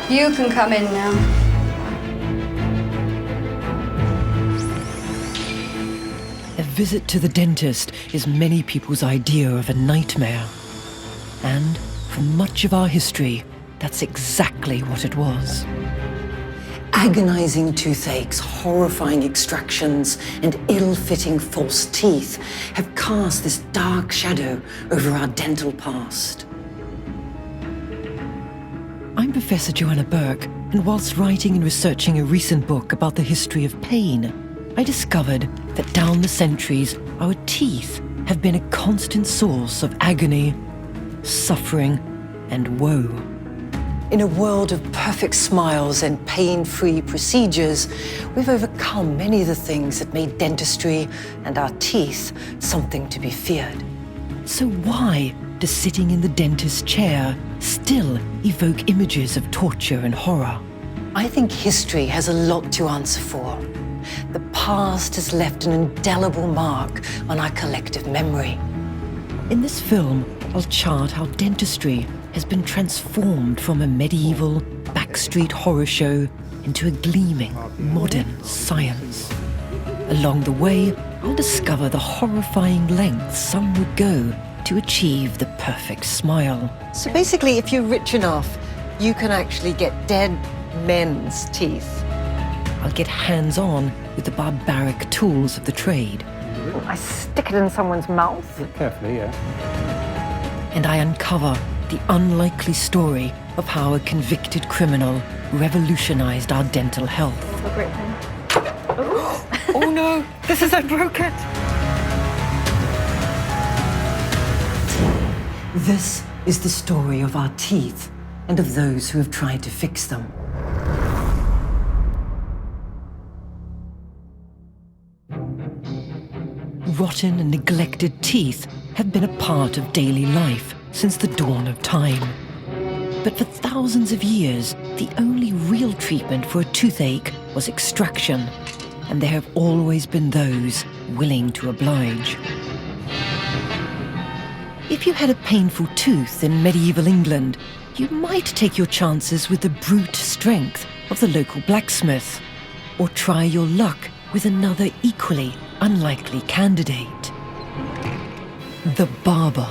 You can come in now. A visit to the dentist is many people's idea of a nightmare. And for much of our history, that's exactly what it was. Agonizing toothaches, horrifying extractions, and ill-fitting false teeth have cast this dark shadow over our dental past. I'm Professor Joanna Bourke, and whilst writing and researching a recent book about the history of pain, I discovered that down the centuries, our teeth have been a constant source of agony, suffering, and woe. In a world of perfect smiles and pain-free procedures, we've overcome many of the things that made dentistry and our teeth something to be feared. So why does sitting in the dentist's chair still evoke images of torture and horror? I think history has a lot to answer for. The past has left an indelible mark on our collective memory. In this film, I'll chart how dentistry has been transformed from a medieval backstreet horror show into a gleaming, modern science. Along the way, I'll discover the horrifying lengths some would go to achieve the perfect smile. So basically, if you're rich enough, you can actually get dead men's teeth. I'll get hands-on with the barbaric tools of the trade. I stick it in someone's mouth. Carefully, yeah. And I uncover the unlikely story of how a convicted criminal revolutionized our dental health. A great thing. Oh no, this is, I broke it. This is the story of our teeth and of those who have tried to fix them. Rotten and neglected teeth have been a part of daily life since the dawn of time. But for thousands of years, the only real treatment for a toothache was extraction, and there have always been those willing to oblige. If you had a painful tooth in medieval England, you might take your chances with the brute strength of the local blacksmith, or try your luck with another equally unlikely candidate. The barber.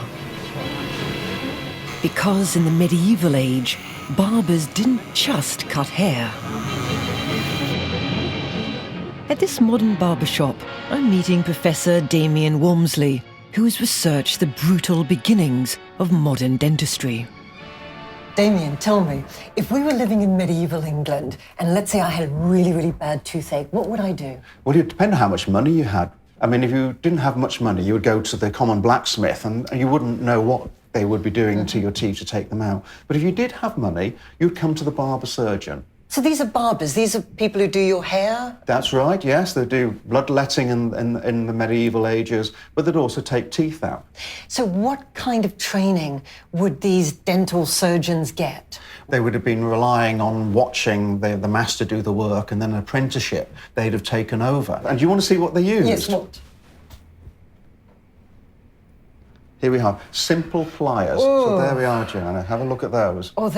Because in the medieval age, barbers didn't just cut hair. At this modern barbershop, I'm meeting Professor Damien Walmsley, who has researched the brutal beginnings of modern dentistry. Damien, tell me, if we were living in medieval England, and let's say I had a really, really bad toothache, what would I do? Well, it depends on how much money you had. I mean, if you didn't have much money, you would go to the common blacksmith and you wouldn't know what they would be doing to your teeth to take them out. But if you did have money, you'd come to the barber surgeon. So these are barbers, these are people who do your hair? That's right, yes. They do bloodletting in the medieval ages, but they'd also take teeth out. So what kind of training would these dental surgeons get? They would have been relying on watching the master do the work, and then an apprenticeship they'd have taken over. And do you want to see what they used? Yes, what? Here we have simple pliers. Oh. So there we are, Joanna. Have a look at those. Oh,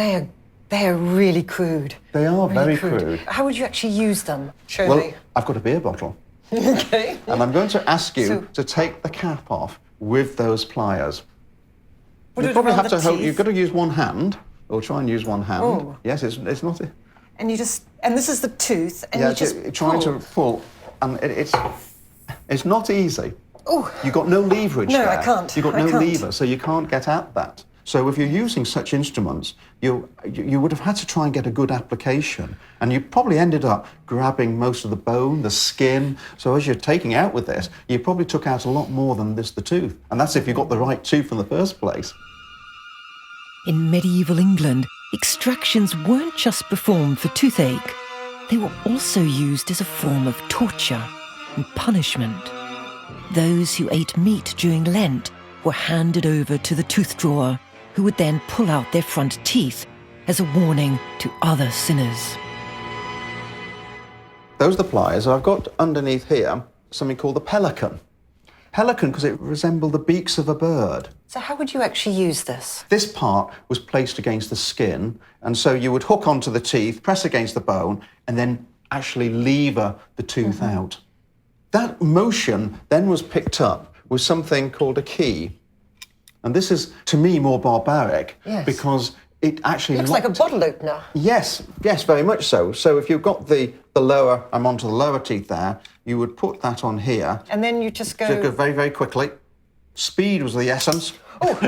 they're really crude. They are Really very crude. How would you actually use them? Show Well, me. I've got a beer bottle. Okay. And I'm going to ask you So- to take the cap off with those pliers. Put You it probably around have to the hold, teeth. you've got to use one hand, or try and use one hand. Oh. Yes, it's not... And you just, and this is the tooth, and yeah, you just trying pull. to pull, and it's not easy. Oh. You've got no leverage No, there. I can't. You've got I no can't. lever, so you can't get at that. So if you're using such instruments, you would have had to try and get a good application, and you probably ended up grabbing most of the bone, the skin. So as you're taking out with this, you probably took out a lot more than the tooth. And that's if you got the right tooth in the first place. In medieval England, extractions weren't just performed for toothache. They were also used as a form of torture and punishment. Those who ate meat during Lent were handed over to the tooth drawer, who would then pull out their front teeth as a warning to other sinners. Those are the pliers. I've got underneath here something called the pelican. Pelican, because it resembled the beaks of a bird. So how would you actually use this? This part was placed against the skin, and so you would hook onto the teeth, press against the bone, and then actually lever the tooth out. That motion then was picked up with something called a key. And this is, to me, more barbaric, because it actually looks like a bottle opener. Yes, very much so. So if you've got the lower, I'm onto the lower teeth there, you would put that on here. And then you just go... Just go very, very quickly. Speed was the essence. Oh!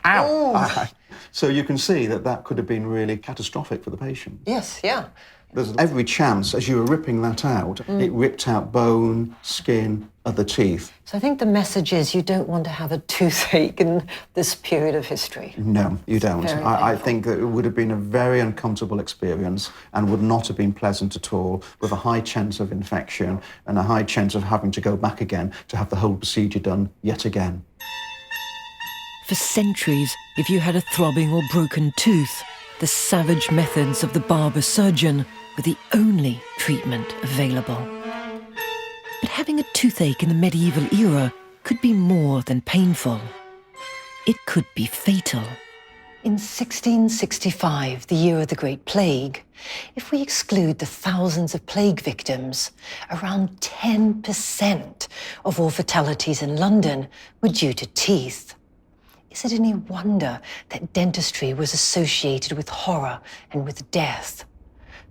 Ow! So you can see that could have been really catastrophic for the patient. Yes, yeah. There's every chance, as you were ripping that out, it ripped out bone, skin, other teeth. So I think the message is you don't want to have a toothache in this period of history. No, you don't. I think that it would have been a very uncomfortable experience and would not have been pleasant at all, with a high chance of infection and a high chance of having to go back again to have the whole procedure done yet again. For centuries, if you had a throbbing or broken tooth, the savage methods of the barber surgeon were the only treatment available. But having a toothache in the medieval era could be more than painful. It could be fatal. In 1665, the year of the Great Plague, if we exclude the thousands of plague victims, around 10% of all fatalities in London were due to teeth. Is it any wonder that dentistry was associated with horror and with death?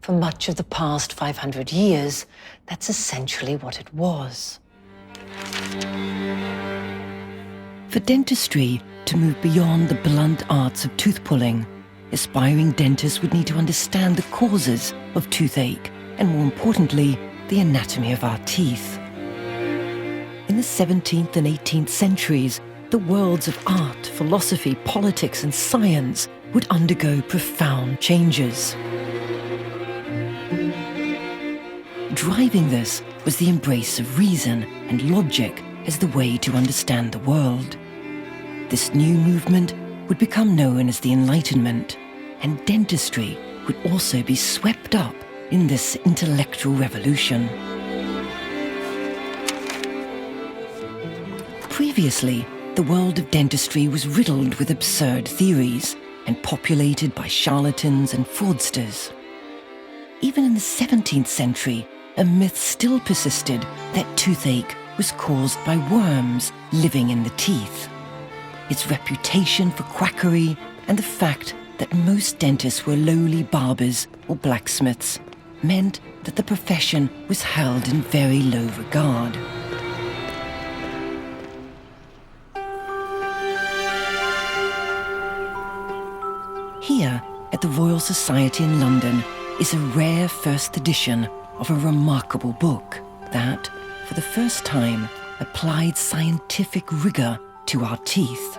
For much of the past 500 years, that's essentially what it was. For dentistry to move beyond the blunt arts of tooth pulling, aspiring dentists would need to understand the causes of toothache and, more importantly, the anatomy of our teeth. In the 17th and 18th centuries, the worlds of art, philosophy, politics, and science would undergo profound changes. Driving this was the embrace of reason and logic as the way to understand the world. This new movement would become known as the Enlightenment, and dentistry would also be swept up in this intellectual revolution. Previously, the world of dentistry was riddled with absurd theories and populated by charlatans and fraudsters. Even in the 17th century, a myth still persisted that toothache was caused by worms living in the teeth. Its reputation for quackery and the fact that most dentists were lowly barbers or blacksmiths meant that the profession was held in very low regard. Here, at the Royal Society in London, is a rare first edition of a remarkable book that, for the first time, applied scientific rigor to our teeth.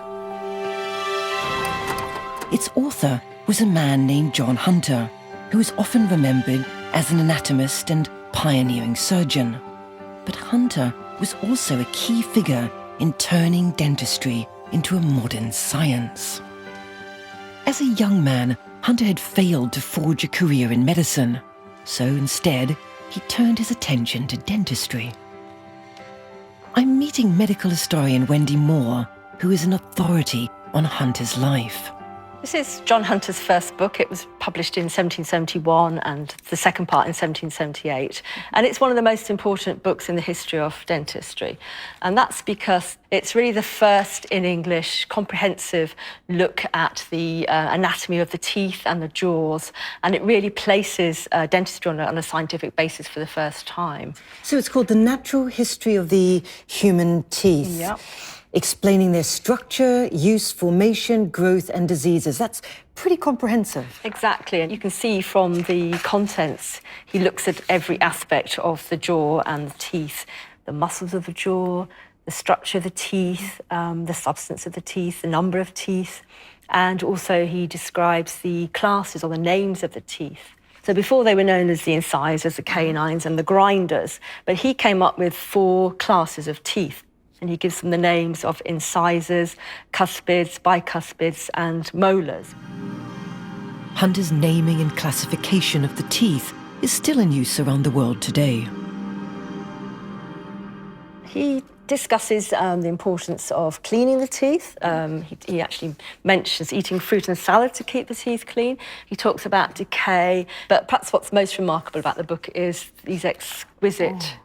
Its author was a man named John Hunter, who is often remembered as an anatomist and pioneering surgeon. But Hunter was also a key figure in turning dentistry into a modern science. As a young man, Hunter had failed to forge a career in medicine, so instead, he turned his attention to dentistry. I'm meeting medical historian Wendy Moore, who is an authority on Hunter's life. This is John Hunter's first book. It was published in 1771 and the second part in 1778. And it's one of the most important books in the history of dentistry. And that's because it's really the first in English comprehensive look at the anatomy of the teeth and the jaws. And it really places dentistry on a scientific basis for the first time. So it's called The Natural History of the Human Teeth. Yep. Explaining their structure, use, formation, growth, and diseases. That's pretty comprehensive. Exactly, and you can see from the contents, he looks at every aspect of the jaw and the teeth, the muscles of the jaw, the structure of the teeth, the substance of the teeth, the number of teeth, and also he describes the classes or the names of the teeth. So before they were known as the incisors, the canines, and the grinders, but he came up with 4 classes of teeth. And he gives them the names of incisors, cuspids, bicuspids, and molars. Hunter's naming and classification of the teeth is still in use around the world today. He discusses the importance of cleaning the teeth. He actually mentions eating fruit and salad to keep the teeth clean. He talks about decay, but perhaps what's most remarkable about the book is these exquisite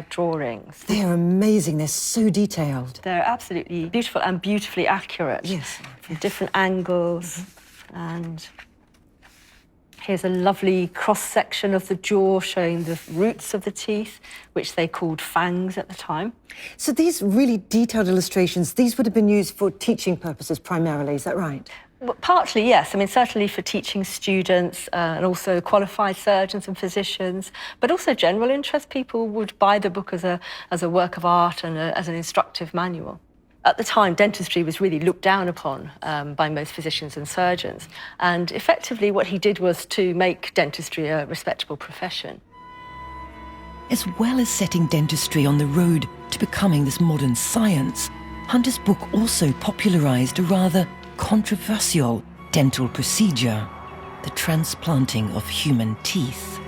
drawings. They're amazing. They're so detailed. They're absolutely beautiful and beautifully accurate. Yes. From different angles. And here's a lovely cross-section of the jaw showing the roots of the teeth, which they called fangs at the time. So these really detailed illustrations, these would have been used for teaching purposes primarily, is that right? Well, partly, yes. I mean, certainly for teaching students and also qualified surgeons and physicians, but also general interest. People would buy the book as a work of art and as an instructive manual. At the time, dentistry was really looked down upon by most physicians and surgeons. And effectively, what he did was to make dentistry a respectable profession. As well as setting dentistry on the road to becoming this modern science, Hunter's book also popularised a rather controversial dental procedure, the transplanting of human teeth.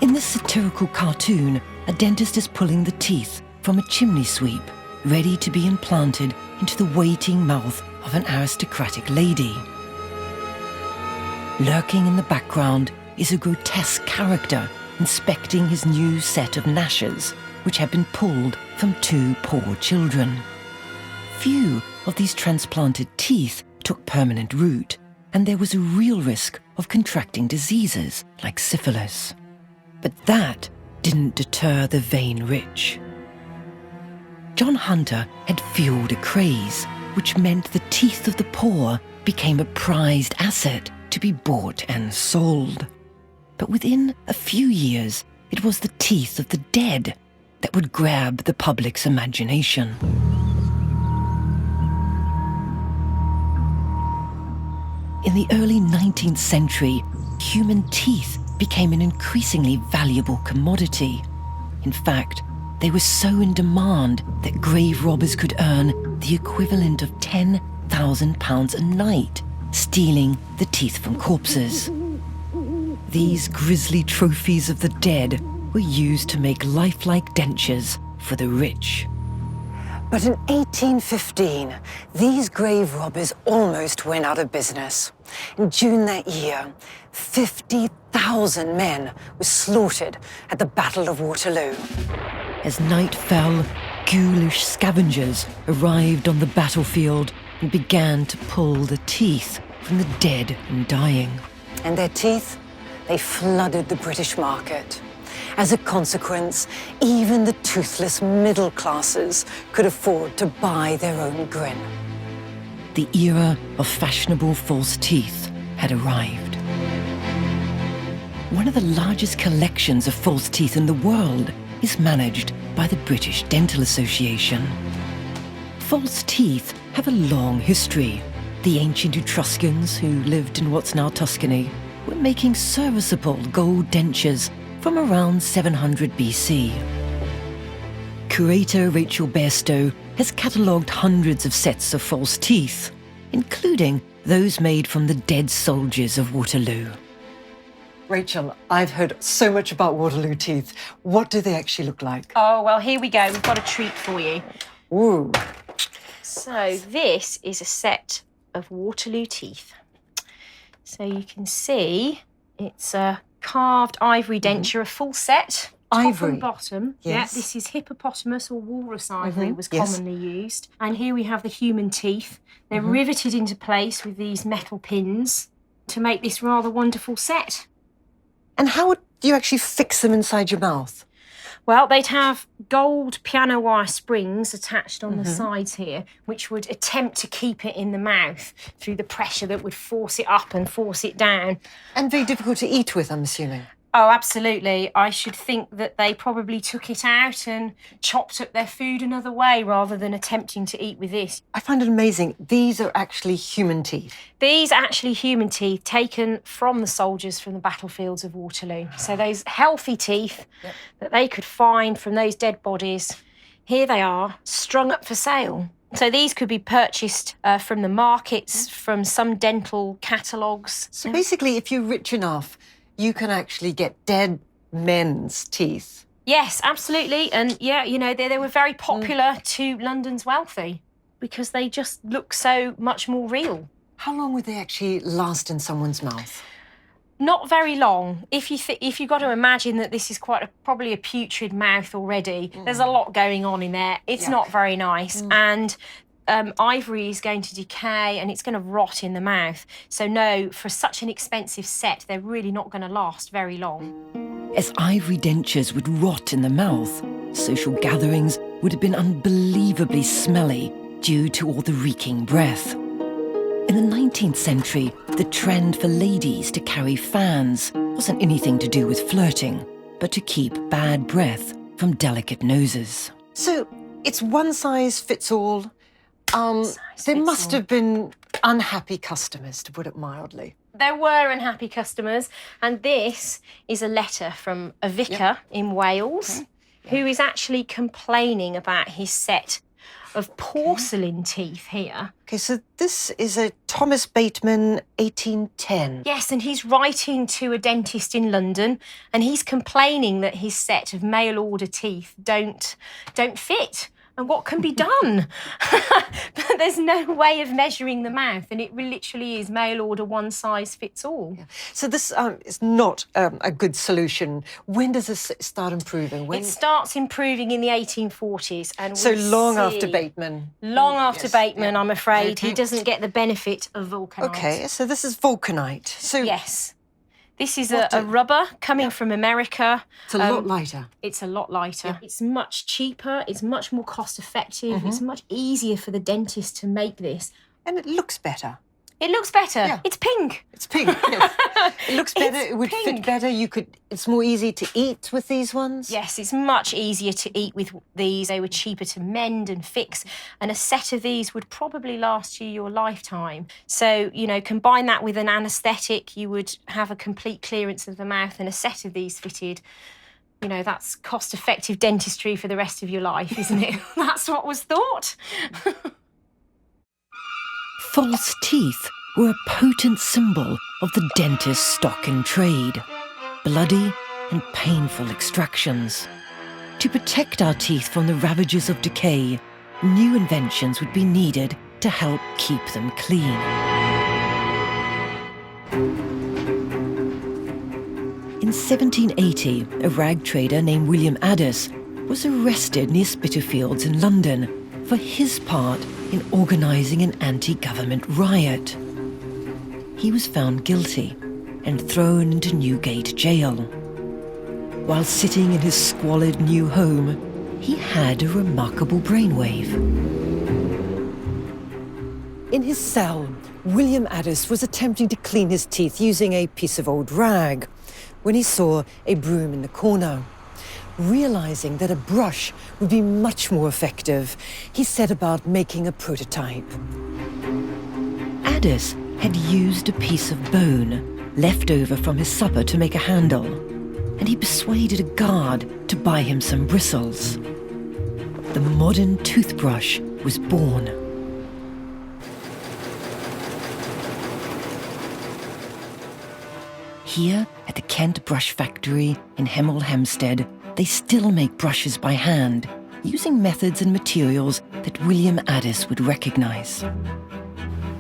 In this satirical cartoon, a dentist is pulling the teeth from a chimney sweep, ready to be implanted into the waiting mouth of an aristocratic lady. Lurking in the background is a grotesque character inspecting his new set of gnashes, which had been pulled from two poor children. Few of these transplanted teeth took permanent root, and there was a real risk of contracting diseases like syphilis. But that didn't deter the vain rich. John Hunter had fueled a craze, which meant the teeth of the poor became a prized asset to be bought and sold. But within a few years, it was the teeth of the dead that would grab the public's imagination. In the early 19th century, human teeth became an increasingly valuable commodity. In fact, they were so in demand that grave robbers could earn the equivalent of £10,000 a night, stealing the teeth from corpses. These grisly trophies of the dead were used to make lifelike dentures for the rich. But in 1815, these grave robbers almost went out of business. In June that year, 50,000 men were slaughtered at the Battle of Waterloo. As night fell, ghoulish scavengers arrived on the battlefield and began to pull the teeth from the dead and dying. And their teeth, they flooded the British market. As a consequence, even the toothless middle classes could afford to buy their own grin. The era of fashionable false teeth had arrived. One of the largest collections of false teeth in the world is managed by the British Dental Association. False teeth have a long history. The ancient Etruscans, who lived in what's now Tuscany, were making serviceable gold dentures from around 700 BC. Curator Rachel Bairstow has catalogued hundreds of sets of false teeth, including those made from the dead soldiers of Waterloo. Rachel, I've heard so much about Waterloo teeth. What do they actually look like? Oh, well, here we go. We've got a treat for you. Ooh. So this is a set of Waterloo teeth. So you can see it's a carved ivory denture, a full set, top Ivory? and bottom. Yes. Yeah, this is hippopotamus or walrus ivory was commonly used. And here we have the human teeth. They're riveted into place with these metal pins to make this rather wonderful set. And how would you actually fix them inside your mouth? Well, they'd have gold piano wire springs attached on the sides here, which would attempt to keep it in the mouth through the pressure that would force it up and force it down. And very difficult to eat with, I'm assuming. Oh, absolutely. I should think that they probably took it out and chopped up their food another way rather than attempting to eat with this. I find it amazing. These are actually human teeth. These are actually human teeth taken from the soldiers from the battlefields of Waterloo. So those healthy teeth that they could find from those dead bodies, here they are, strung up for sale. So these could be purchased from the markets, from some dental catalogues. So basically, if you're rich enough, you can actually get dead men's teeth Yes, absolutely. And yeah, you know, they were very popular to London's wealthy because they just look so much more real. How long would they actually last in someone's mouth? Not very long. If you've got to imagine that this is probably a putrid mouth already, there's a lot going on in there. It's not very nice. And ivory is going to decay and it's going to rot in the mouth. So no, for such an expensive set, they're really not going to last very long. As ivory dentures would rot in the mouth, social gatherings would have been unbelievably smelly due to all the reeking breath. In the 19th century, the trend for ladies to carry fans wasn't anything to do with flirting, but to keep bad breath from delicate noses. So it's one size fits all. There must have been unhappy customers, to put it mildly. There were unhappy customers, and this is a letter from a vicar in Wales who is actually complaining about his set of porcelain teeth here. Okay, so this is a Thomas Bateman 1810. Yes, and he's writing to a dentist in London, and he's complaining that his set of mail order teeth don't fit. And what can be done? But there's no way of measuring the mouth, and it literally is mail order, one size fits all. Yeah. So this is not a good solution. When does this start improving? It starts improving in the 1840s. And so long after Bateman? Long after Bateman, I'm afraid. He doesn't get the benefit of vulcanite. Okay, so this is vulcanite. So yes. This is a rubber coming from America. It's a lot lighter. It's a lot lighter. Yeah. It's much cheaper. It's much more cost effective. It's much easier for the dentist to make this. And it looks better. It looks better. Yeah. It's pink. It's pink. Yes. It looks better. It would fit better. It's more easy to eat with these ones. Yes, it's much easier to eat with these. They were cheaper to mend and fix, and a set of these would probably last you your lifetime. So, you know, combine that with an anaesthetic, you would have a complete clearance of the mouth, and a set of these fitted. You know, that's cost-effective dentistry for the rest of your life, isn't it? That's what was thought. False teeth were a potent symbol of the dentist's stock in trade. Bloody and painful extractions. To protect our teeth from the ravages of decay, new inventions would be needed to help keep them clean. In 1780, a rag trader named William Addis was arrested near Spitalfields in London for his part in organising an anti-government riot. He was found guilty and thrown into Newgate jail. While sitting in his squalid new home, he had a remarkable brainwave. In his cell, William Addis was attempting to clean his teeth using a piece of old rag when he saw a broom in the corner. Realising that a brush would be much more effective, he set about making a prototype. Addis had used a piece of bone left over from his supper to make a handle, and he persuaded a guard to buy him some bristles. The modern toothbrush was born. Here at the Kent Brush Factory in Hemel Hempstead, they still make brushes by hand, using methods and materials that William Addis would recognise.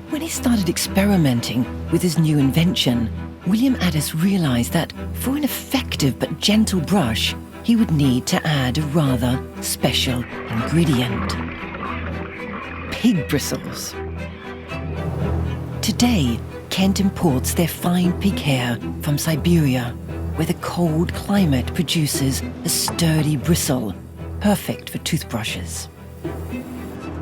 When he started experimenting with his new invention, William Addis realised that for an effective but gentle brush, he would need to add a rather special ingredient: pig bristles. Today, Kent imports their fine pig hair from Siberia, where the cold climate produces a sturdy bristle, perfect for toothbrushes.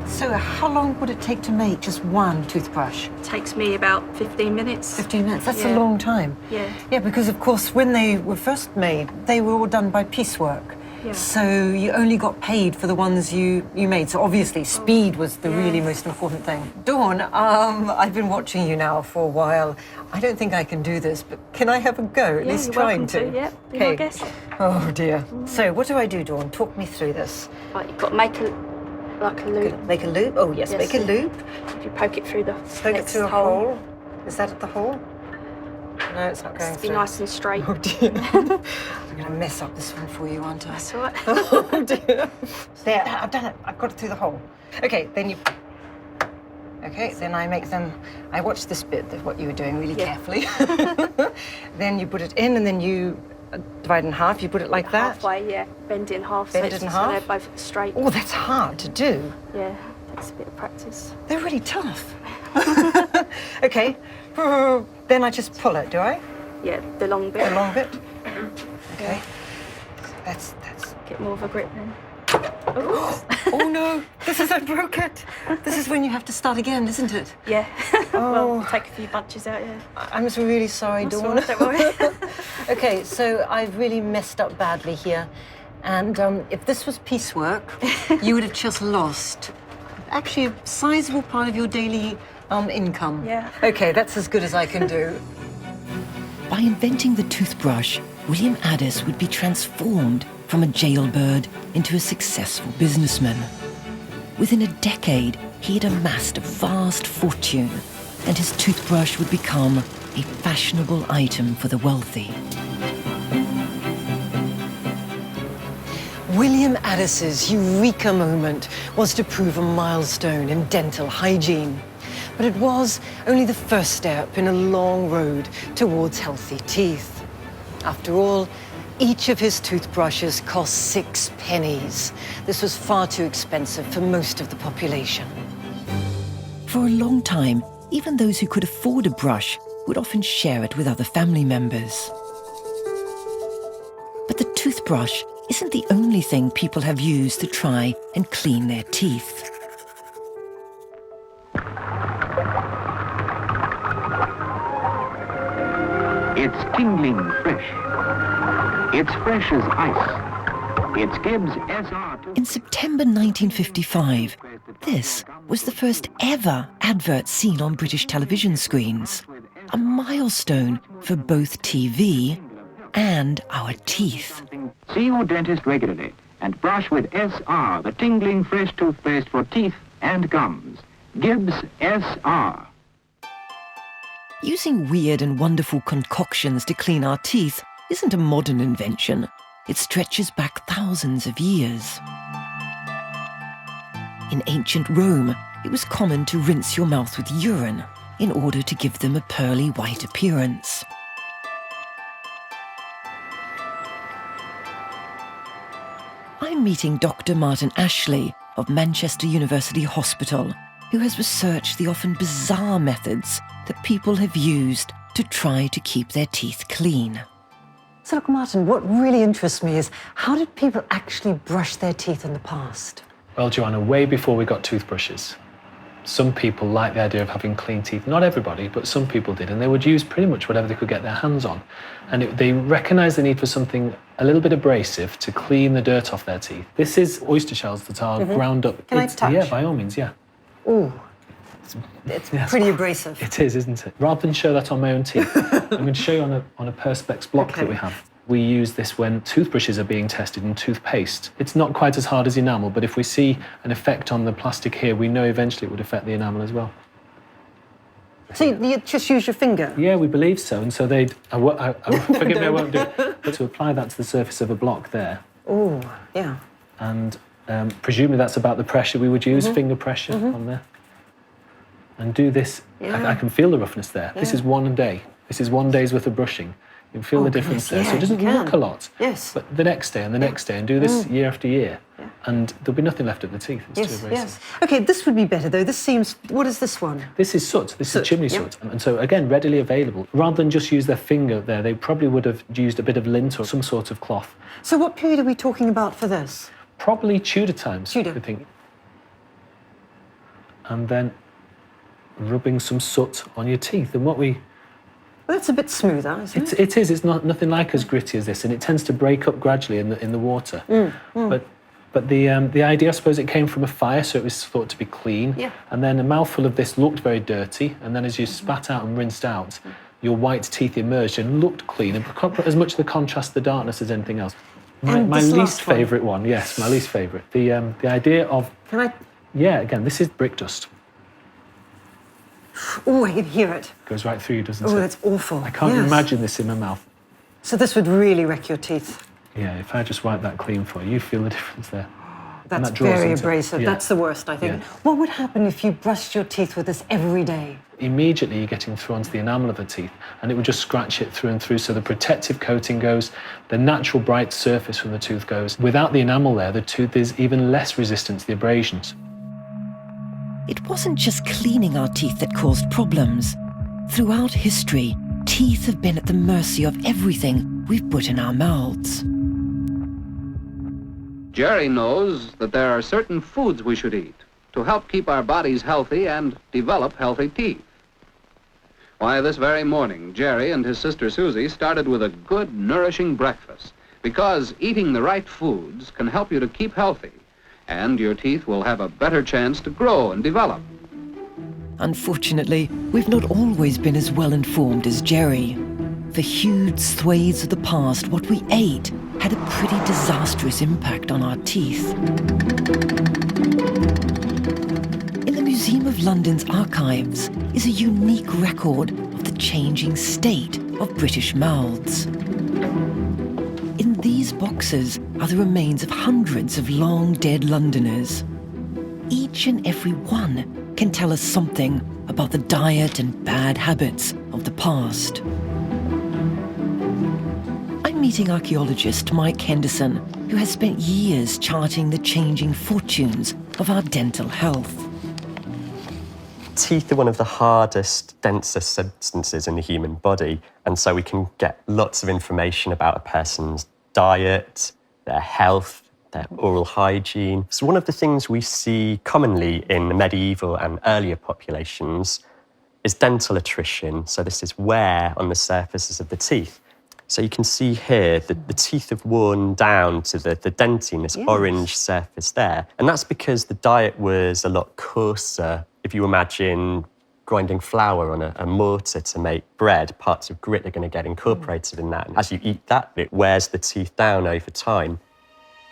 So how long would it take to make just one toothbrush? It takes me about 15 minutes. 15 minutes, that's a long time. Yeah. Yeah, because of course when they were first made, they were all done by piecework. Yeah. So you only got paid for the ones you made. So obviously speed was the really most important thing. Dawn, I've been watching you now for a while. I don't think I can do this, but can I have a go, at least you're trying welcome to? Yeah, be my guest. Oh dear. So what do I do, Dawn? Talk me through this. Right, you've got to make a loop. Make a loop? Oh yes, make a loop. If you poke it through the Poke it through a hole. Is that at the hole? No, it's not going Just be through. nice and straight. Oh dear. I'm going to mess up this one for you, aren't I? That's all right. Oh dear. There, I've done it. I've got it through the hole. Okay, then you... Okay, then I watched this bit of what you were doing really carefully. Then you put it in and then you divide in half. You put it like that. Halfway, yeah. Bend it in half. Bend it in half? So they're both straight. Oh, that's hard to do. Yeah, takes a bit of practice. They're really tough. Okay, then I just pull it, do I? Yeah, the long bit. The long bit? Okay. That's... Get more of a grip then. Oh no, I broke it. This is when you have to start again, isn't it? Yeah. Oh. Well, take a few bunches out, yeah. I'm really sorry, That's Dawn. all right, don't worry. Okay, so I've really messed up badly here. And if this was piecework, you would have just lost actually a sizable part of your daily income. Yeah. Okay, that's as good as I can do. By inventing the toothbrush, William Addis would be transformed from a jailbird into a successful businessman. Within a decade, he had amassed a vast fortune, and his toothbrush would become a fashionable item for the wealthy. William Addis's eureka moment was to prove a milestone in dental hygiene. But it was only the first step in a long road towards healthy teeth. After all, each of his toothbrushes cost 6 pennies. This was far too expensive for most of the population. For a long time, even those who could afford a brush would often share it with other family members. But the toothbrush isn't the only thing people have used to try and clean their teeth. It's tingling fresh. It's fresh as ice. It's Gibbs SR2. In September 1955, this was the first ever advert seen on British television screens. A milestone for both TV and our teeth. See your dentist regularly and brush with SR, the tingling fresh toothpaste for teeth and gums. Gibbs SR. Using weird and wonderful concoctions to clean our teeth isn't a modern invention. It stretches back thousands of years. In ancient Rome, it was common to rinse your mouth with urine in order to give them a pearly white appearance. I'm meeting Dr. Martin Ashley of Manchester University Hospital, who has researched the often bizarre methods that people have used to try to keep their teeth clean. So look, Martin, what really interests me is how did people actually brush their teeth in the past? Well, Joanna, way before we got toothbrushes, some people liked the idea of having clean teeth. Not everybody, but some people did, and they would use pretty much whatever they could get their hands on. And they recognised the need for something a little bit abrasive to clean the dirt off their teeth. This is oyster shells that are ground up. Can I touch? Yeah, by all means, yeah. Ooh, it's pretty abrasive. It is, isn't it? Rather than show that on my own teeth, I'm going to show you on a Perspex block that we have. We use this when toothbrushes are being tested in toothpaste. It's not quite as hard as enamel, but if we see an effect on the plastic here, we know eventually it would affect the enamel as well. So you just use your finger? Yeah, we believe so. And so forgive me, I won't do it. But to apply that to the surface of a block there. Oh, yeah. And presumably that's about the pressure we would use, finger pressure on there. And do this. Yeah. I can feel the roughness there. Yeah. This is 1 day. This is 1 day's worth of brushing. You can feel the difference there. Yeah, so it doesn't look a lot. Yes. But the next day and the next day, and do this year after year. Yeah. And there'll be nothing left of the teeth. It's too abrasive. Yes. OK, this would be better, though. This seems... What is this one? This is soot. This is chimney soot. And so, again, readily available. Rather than just use their finger there, they probably would have used a bit of lint or some sort of cloth. So what period are we talking about for this? Probably Tudor times, Tudor. I think. And then rubbing some soot on your teeth. And what we... Well, that's a bit smoother, isn't it? It is. It's not nothing like as gritty as this, and it tends to break up gradually in the water. But the idea, I suppose, it came from a fire, so it was thought to be clean. Yeah. And then a mouthful of this looked very dirty, and then as you spat out and rinsed out, your white teeth emerged and looked clean, and as much the contrast, the darkness as anything else. My least favourite one, yes, my least favourite. The idea of... Can I... Yeah, again, this is brick dust. Oh, I can hear it. Goes right through you, doesn't it? Oh, that's awful. I can't imagine this in my mouth. So this would really wreck your teeth. Yeah, if I just wipe that clean for you, you feel the difference there. That's that draws very into- abrasive. yeah. That's the worst, I think. Yeah. What would happen if you brushed your teeth with this every day? Immediately you're getting through onto the enamel of the teeth, and it would just scratch it through and through, so the protective coating goes, the natural bright surface from the tooth goes. Without the enamel there, the tooth is even less resistant to the abrasions. It wasn't just cleaning our teeth that caused problems. Throughout history, teeth have been at the mercy of everything we've put in our mouths. Jerry knows that there are certain foods we should eat to help keep our bodies healthy and develop healthy teeth. Why, this very morning, Jerry and his sister Susie started with a good, nourishing breakfast, because eating the right foods can help you to keep healthy, and your teeth will have a better chance to grow and develop. Unfortunately, we've not always been as well informed as Jerry. For huge swathes of the past, what we ate had a pretty disastrous impact on our teeth. In the Museum of London's archives is a unique record of the changing state of British mouths. In these boxes are the remains of hundreds of long-dead Londoners. Each and every one can tell us something about the diet and bad habits of the past. I'm meeting archaeologist Mike Henderson, who has spent years charting the changing fortunes of our dental health. Teeth are one of the hardest, densest substances in the human body, and so we can get lots of information about a person's diet, their health, their oral hygiene. So one of the things we see commonly in the medieval and earlier populations is dental attrition. So this is wear on the surfaces of the teeth. So you can see here that the teeth have worn down to the dentine, this orange surface there. And that's because the diet was a lot coarser. If you imagine grinding flour on a mortar to make bread, parts of grit are going to get incorporated in that. And as you eat that, it wears the teeth down over time.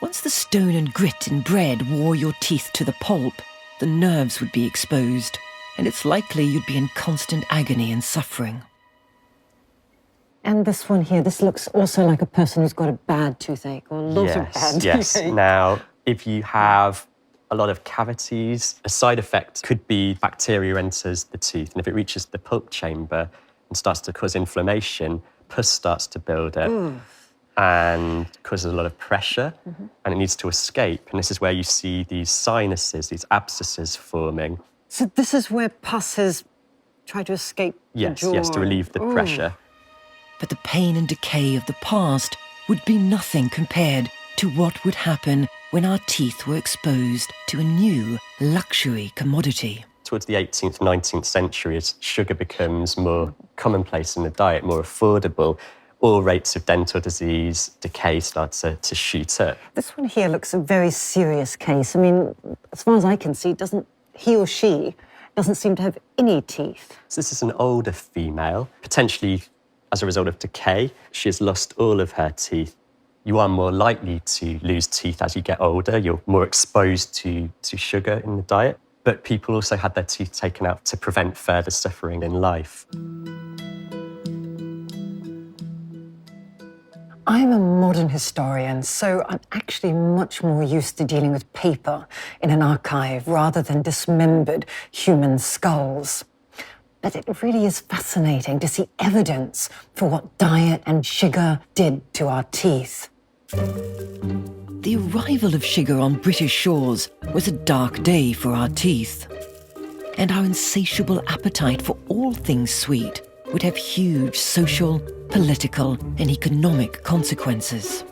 Once the stone and grit in bread wore your teeth to the pulp, the nerves would be exposed, and it's likely you'd be in constant agony and suffering. And this one here, this looks also like a person who's got a bad toothache or lots of bad toothache. Now, if you have a lot of cavities, a side effect could be bacteria enters the tooth, and if it reaches the pulp chamber and starts to cause inflammation, pus starts to build up and causes a lot of pressure, and it needs to escape. And this is where you see these sinuses, these abscesses forming. So this is where pus has tried to escape the jaw. Yes, to relieve the pressure. But the pain and decay of the past would be nothing compared to what would happen when our teeth were exposed to a new luxury commodity. Towards the 18th, 19th century, as sugar becomes more commonplace in the diet, more affordable, all rates of dental disease, decay starts to shoot up. This one here looks a very serious case. I mean, as far as I can see, he or she doesn't seem to have any teeth. So this is an older female, potentially as a result of decay. She has lost all of her teeth. You are more likely to lose teeth as you get older. You're more exposed to sugar in the diet. But people also had their teeth taken out to prevent further suffering in life. I'm a modern historian, so I'm actually much more used to dealing with paper in an archive rather than dismembered human skulls. But it really is fascinating to see evidence for what diet and sugar did to our teeth. The arrival of sugar on British shores was a dark day for our teeth. And our insatiable appetite for all things sweet would have huge social, political, and economic consequences.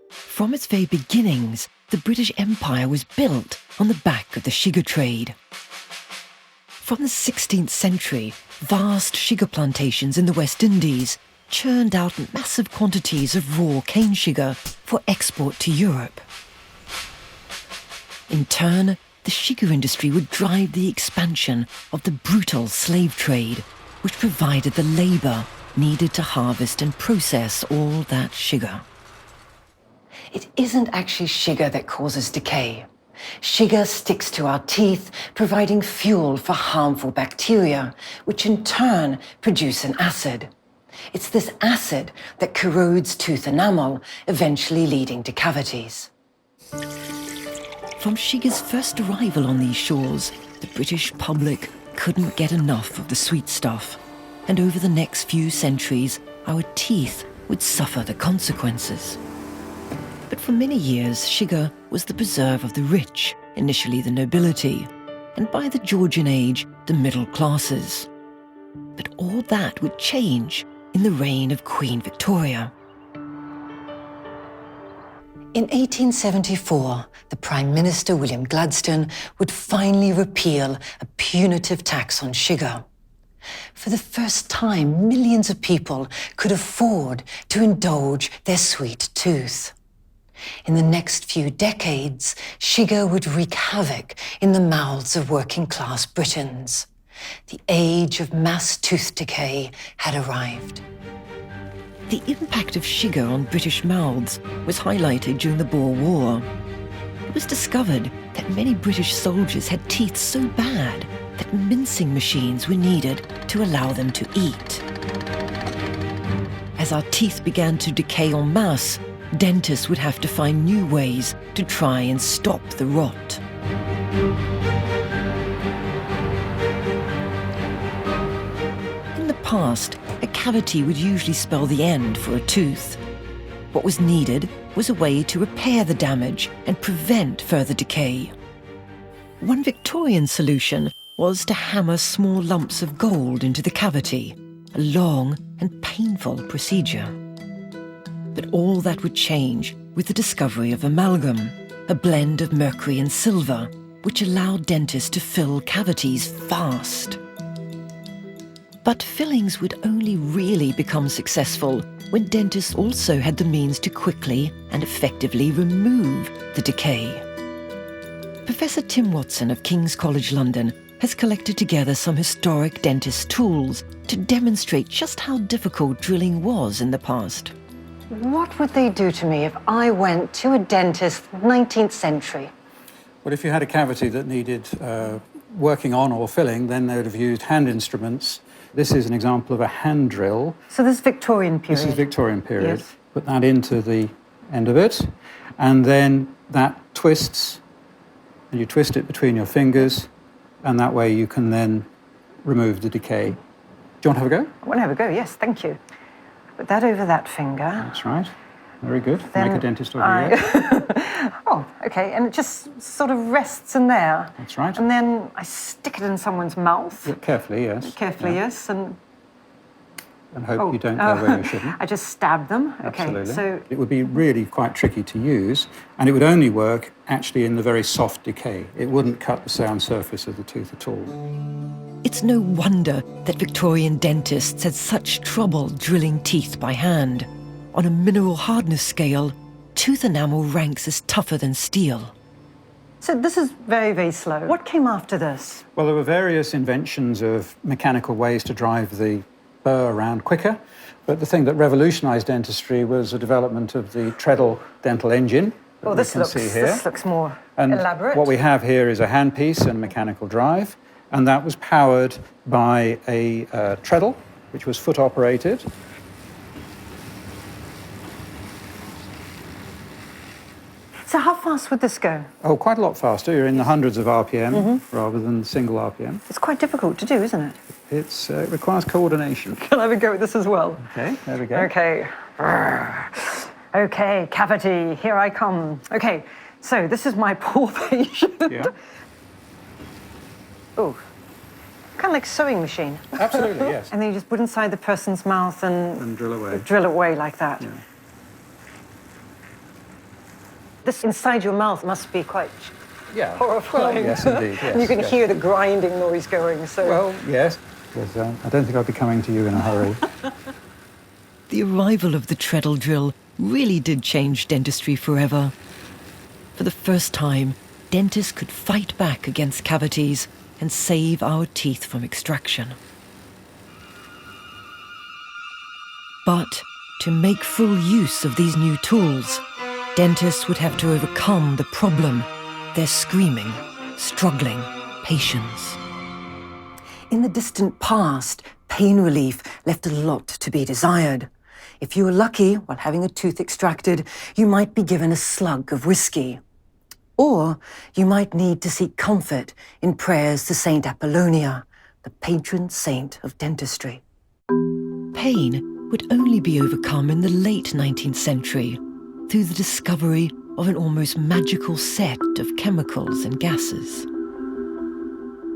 From its very beginnings, the British Empire was built on the back of the sugar trade. From the 16th century, vast sugar plantations in the West Indies churned out massive quantities of raw cane sugar for export to Europe. In turn, the sugar industry would drive the expansion of the brutal slave trade, which provided the labour needed to harvest and process all that sugar. It isn't actually sugar that causes decay. Sugar sticks to our teeth, providing fuel for harmful bacteria, which in turn produce an acid. It's this acid that corrodes tooth enamel, eventually leading to cavities. From sugar's first arrival on these shores, the British public couldn't get enough of the sweet stuff. And over the next few centuries, our teeth would suffer the consequences. But for many years, sugar was the preserve of the rich, initially the nobility, and by the Georgian age, the middle classes. But all that would change in the reign of Queen Victoria. In 1874, the Prime Minister, William Gladstone, would finally repeal a punitive tax on sugar. For the first time, millions of people could afford to indulge their sweet tooth. In the next few decades, sugar would wreak havoc in the mouths of working-class Britons. The age of mass tooth decay had arrived. The impact of sugar on British mouths was highlighted during the Boer War. It was discovered that many British soldiers had teeth so bad that mincing machines were needed to allow them to eat. As our teeth began to decay en masse, dentists would have to find new ways to try and stop the rot. In the past, a cavity would usually spell the end for a tooth. What was needed was a way to repair the damage and prevent further decay. One Victorian solution was to hammer small lumps of gold into the cavity, a long and painful procedure. But all that would change with the discovery of amalgam, a blend of mercury and silver, which allowed dentists to fill cavities fast. But fillings would only really become successful when dentists also had the means to quickly and effectively remove the decay. Professor Tim Watson of King's College London has collected together some historic dentist tools to demonstrate just how difficult drilling was in the past. What would they do to me if I went to a dentist 19th century? Well, if you had a cavity that needed working on or filling, then they would have used hand instruments. This is an example of a hand drill. So this is Victorian period? This is Victorian period. Yes. Put that into the end of it, and then that twists, and you twist it between your fingers, and that way you can then remove the decay. Do you want to have a go? I want to have a go, yes, thank you. Put that over that finger. That's right. Very good. Then Make a dentist of you yet. Oh, okay, and it just sort of rests in there. That's right. And then I stick it in someone's mouth. Yeah, carefully, yes. Carefully, Yeah. yes, and... And hope you don't go where you shouldn't. I just stab them. Absolutely. Okay, so... It would be really quite tricky to use, and it would only work actually in the very soft decay. It wouldn't cut the sound surface of the tooth at all. It's no wonder that Victorian dentists had such trouble drilling teeth by hand. On a mineral hardness scale, tooth enamel ranks as tougher than steel. So this is very, very slow. What came after this? Well, there were various inventions of mechanical ways to drive the burr around quicker, but the thing that revolutionised dentistry was the development of the treadle dental engine. Oh, this looks more elaborate. What we have here is a handpiece and a mechanical drive, and that was powered by a treadle, which was foot operated. So how fast would this go? Oh, quite a lot faster. You're in the hundreds of RPM rather than single RPM. It's quite difficult to do, isn't it? It requires coordination. Can I have a go at this as well? Okay, there we go. Okay. Okay, cavity, here I come. Okay, so this is my poor patient. Yeah. Oh, kind of like a sewing machine. Absolutely, yes. And then you just put inside the person's mouth and drill away. Drill away like that. Yeah. This inside your mouth must be quite horrifying. Well, yes, indeed. Yes, And you can yes. hear the grinding noise going. So. Well, yes. Because, I don't think I'll be coming to you in a hurry. The arrival of the treadle drill really did change dentistry forever. For the first time, dentists could fight back against cavities and save our teeth from extraction. But to make full use of these new tools, dentists would have to overcome the problem their screaming, struggling patients. In the distant past, pain relief left a lot to be desired. If you were lucky while having a tooth extracted, you might be given a slug of whiskey. Or you might need to seek comfort in prayers to Saint Apollonia, the patron saint of dentistry. Pain would only be overcome in the late 19th century through the discovery of an almost magical set of chemicals and gases.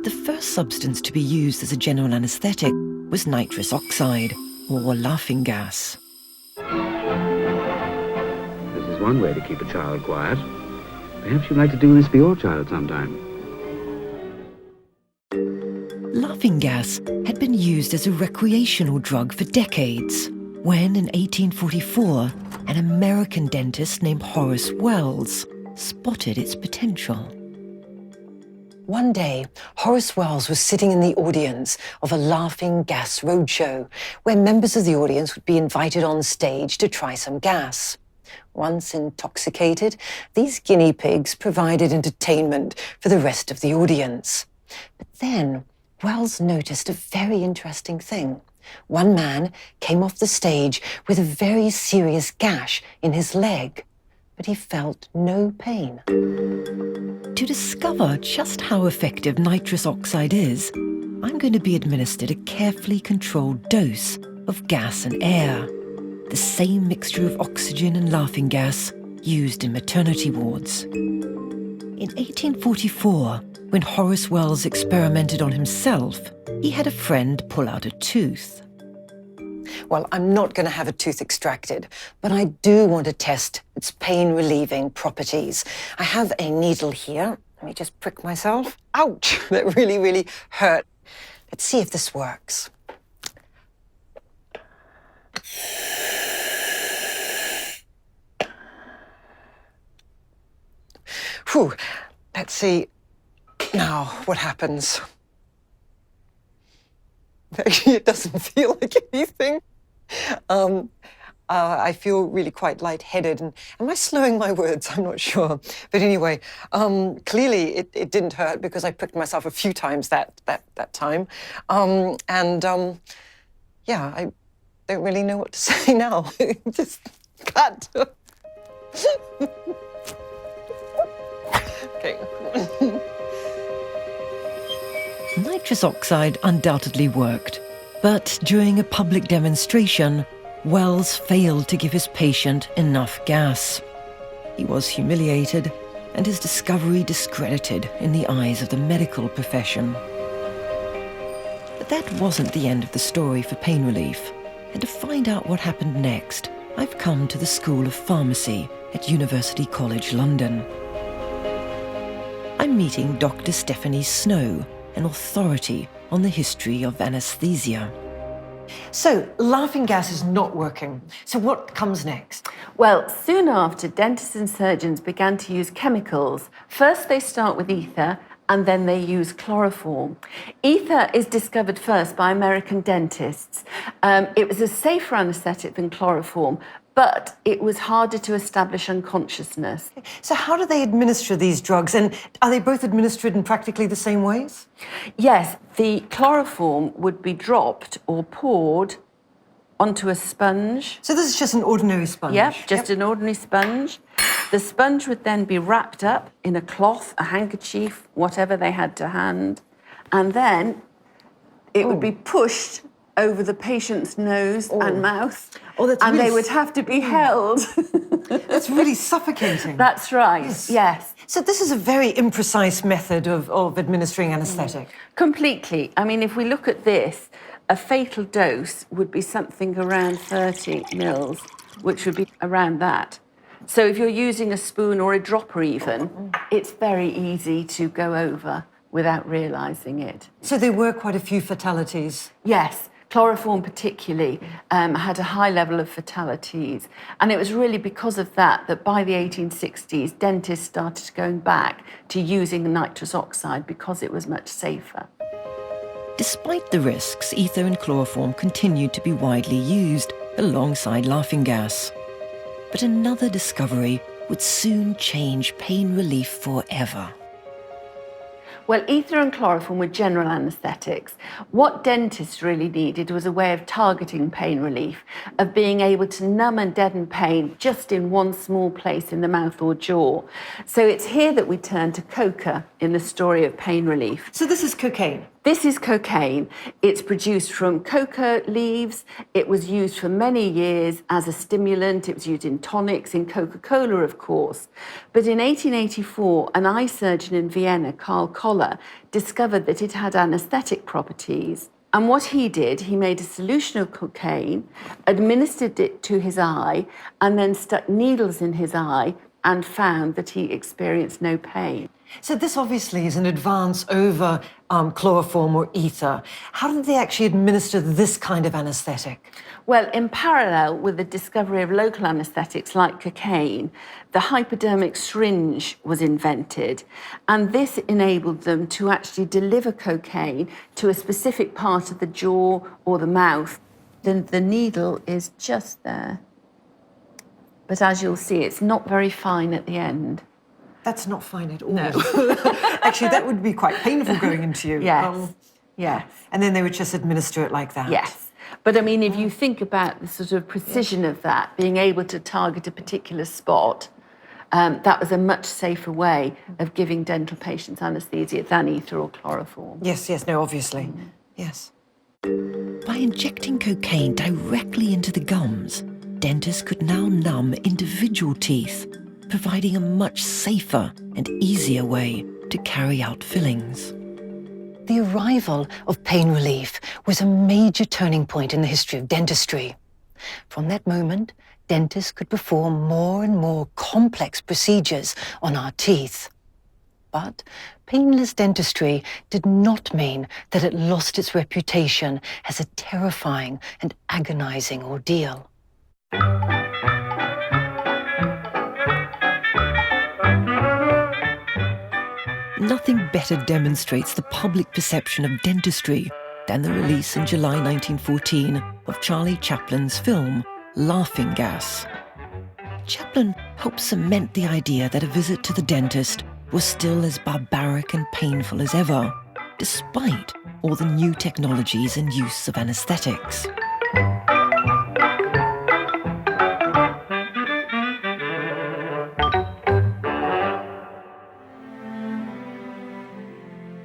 The first substance to be used as a general anaesthetic was nitrous oxide, or laughing gas. This is one way to keep a child quiet. Perhaps you'd like to do this for your child sometime. Laughing gas had been used as a recreational drug for decades, when in 1844, an American dentist named Horace Wells spotted its potential. One day, Horace Wells was sitting in the audience of a laughing gas roadshow, where members of the audience would be invited on stage to try some gas. Once intoxicated, these guinea pigs provided entertainment for the rest of the audience. But then, Wells noticed a very interesting thing. One man came off the stage with a very serious gash in his leg, but he felt no pain. To discover just how effective nitrous oxide is, I'm going to be administered a carefully controlled dose of gas and air, the same mixture of oxygen and laughing gas used in maternity wards. In 1844, when Horace Wells experimented on himself, he had a friend pull out a tooth. Well, I'm not going to have a tooth extracted, but I do want to test its pain-relieving properties. I have a needle here. Let me just prick myself. Ouch! That really, really hurt. Let's see if this works. Whew. Let's see now what happens. Actually, it doesn't feel like anything. I feel really quite lightheaded. And am I slurring my words? I'm not sure. But anyway, clearly it didn't hurt because I pricked myself a few times that time. Yeah, I don't really know what to say now. Just cut. Okay. Nitrous oxide undoubtedly worked, but during a public demonstration, Wells failed to give his patient enough gas. He was humiliated and his discovery discredited in the eyes of the medical profession. But that wasn't the end of the story for pain relief. And to find out what happened next, I've come to the School of Pharmacy at University College London. I'm meeting Dr. Stephanie Snow, an authority on the history of anaesthesia. So, laughing gas is not working. So what comes next? Well, soon after, dentists and surgeons began to use chemicals. First, they start with ether, and then they use chloroform. Ether is discovered first by American dentists. It was a safer anaesthetic than chloroform, but it was harder to establish unconsciousness. So how do they administer these drugs? And are they both administered in practically the same ways? Yes, the chloroform would be dropped or poured onto a sponge. So this is just an ordinary sponge? Yep, just an ordinary sponge. The sponge would then be wrapped up in a cloth, a handkerchief, whatever they had to hand, and then it would be pushed over the patient's nose and mouth, and they would have to be held. That's really suffocating. That's right, yes. So this is a very imprecise method of administering anaesthetic. Completely. I mean, if we look at this, a fatal dose would be something around 30 mils, which would be around that. So if you're using a spoon or a dropper even, it's very easy to go over without realising it. So there were quite a few fatalities? Yes. Chloroform particularly had a high level of fatalities. And it was really because of that that by the 1860s, dentists started going back to using nitrous oxide because it was much safer. Despite the risks, ether and chloroform continued to be widely used alongside laughing gas. But another discovery would soon change pain relief forever. Well, ether and chloroform were general anaesthetics. What dentists really needed was a way of targeting pain relief, of being able to numb and deaden pain just in one small place in the mouth or jaw. So it's here that we turn to coca in the story of pain relief. So this is cocaine? This is cocaine. It's produced from coca leaves. It was used for many years as a stimulant. It was used in tonics, in Coca-Cola, of course. But in 1884, an eye surgeon in Vienna, Karl Koller, discovered that it had anaesthetic properties. And what he did, he made a solution of cocaine, administered it to his eye, and then stuck needles in his eye and found that he experienced no pain. So this obviously is an advance over chloroform or ether. How did they actually administer this kind of anaesthetic? Well, in parallel with the discovery of local anaesthetics like cocaine, the hypodermic syringe was invented, and this enabled them to actually deliver cocaine to a specific part of the jaw or the mouth. The needle is just there. But as you'll see, it's not very fine at the end. That's not fine at all. No. Actually, that would be quite painful going into you. Yes, yes. And then they would just administer it like that. Yes. But I mean, if you think about the sort of precision of that, being able to target a particular spot, that was a much safer way of giving dental patients anaesthesia than ether or chloroform. Yes, yes, no, obviously. Yes. By injecting cocaine directly into the gums, dentists could now numb individual teeth, providing a much safer and easier way to carry out fillings. The arrival of pain relief was a major turning point in the history of dentistry. From that moment, dentists could perform more and more complex procedures on our teeth. But painless dentistry did not mean that it lost its reputation as a terrifying and agonizing ordeal. Nothing better demonstrates the public perception of dentistry than the release in July 1914 of Charlie Chaplin's film, Laughing Gas. Chaplin helped cement the idea that a visit to the dentist was still as barbaric and painful as ever, despite all the new technologies and use of anaesthetics.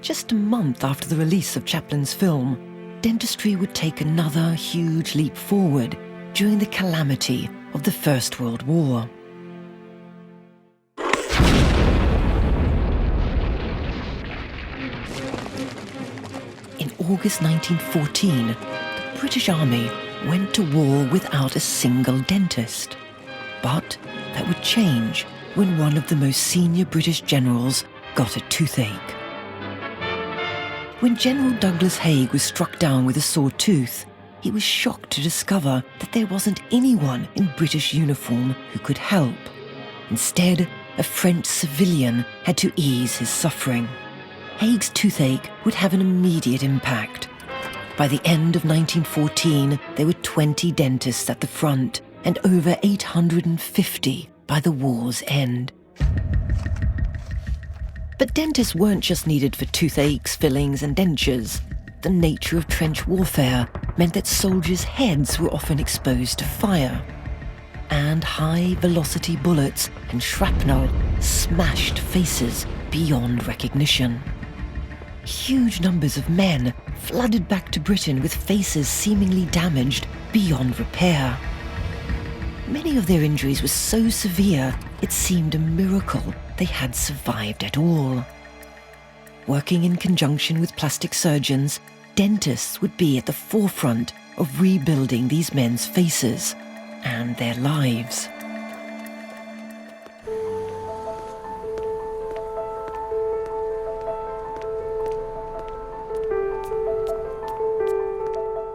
Just a month after the release of Chaplin's film, dentistry would take another huge leap forward during the calamity of the First World War. In August 1914, the British Army went to war without a single dentist. But that would change when one of the most senior British generals got a toothache. When General Douglas Haig was struck down with a sore tooth, he was shocked to discover that there wasn't anyone in British uniform who could help. Instead, a French civilian had to ease his suffering. Haig's toothache would have an immediate impact. By the end of 1914, there were 20 dentists at the front and over 850 by the war's end. But dentists weren't just needed for toothaches, fillings, and dentures. The nature of trench warfare meant that soldiers' heads were often exposed to fire. And high-velocity bullets and shrapnel smashed faces beyond recognition. Huge numbers of men flooded back to Britain with faces seemingly damaged beyond repair. Many of their injuries were so severe, it seemed a miracle they had survived at all. Working in conjunction with plastic surgeons, dentists would be at the forefront of rebuilding these men's faces and their lives.